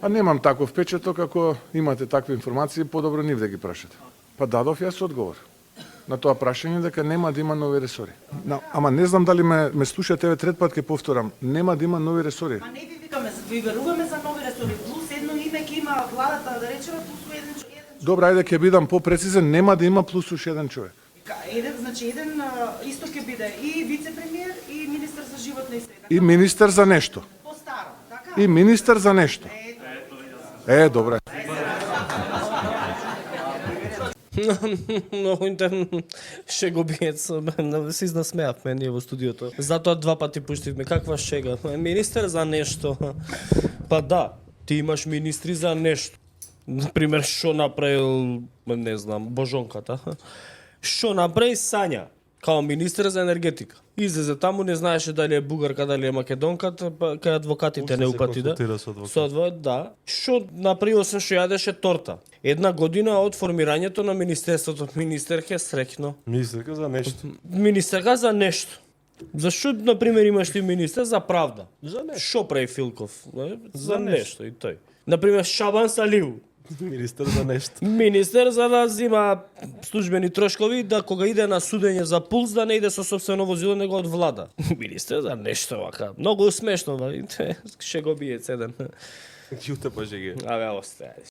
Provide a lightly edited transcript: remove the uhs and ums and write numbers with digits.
А немам таков впечаток, ако имате такви информации, подобро нив да ги прашате. Па дадов јас одговор на тоа прашање дека нема да има нови ресори. Ама не знам дали ме слушате, еве трет пат ќе повторам, нема да има нови ресори. А не ви викаме, ви веруваме за нови ресори, плюс едно име ќе има владата, да речеме, плюс еден човек. Добра, ајде ќе бидам попрецизен, нема да има плюс уште еден човек. Еден исто ќе биде и вице-премиер и министар за животна и среда. И министер за нешто. По-старо, така? И министер за нешто. Добре. Многу интерн шегобиец, се изнасмеавме ние во студиото. Затоа два пати пуштивме, каква шега. Министер за нешто. Па да, ти имаш министри за нешто. Например, што направил, не знам, Божонката. Што направи Сања, као министер за енергетика. Излезе таму, не знаеше дали е бугарка, дали е македонка, кај адвокатите не упати, да. Со адвокат, да. Што направи освен што јадеше торта. Една година од формирањето на министерството. Министерка е среќно. Министерка за нешто. Министерка за нешто. Зашто, например, имаш ли министер за правда? За нешто. Што прави Филков? За нешто и тој. Например, Шабан Салиу. Министер за нешто. Министер за да зима службени трошкови, да кога иде на судење за пулс, да не иде со сопствено возило, него од влада. Министер за нешто вака. Многу смешно, шегобиец еден. Јуте пожеге. Абе, остаја.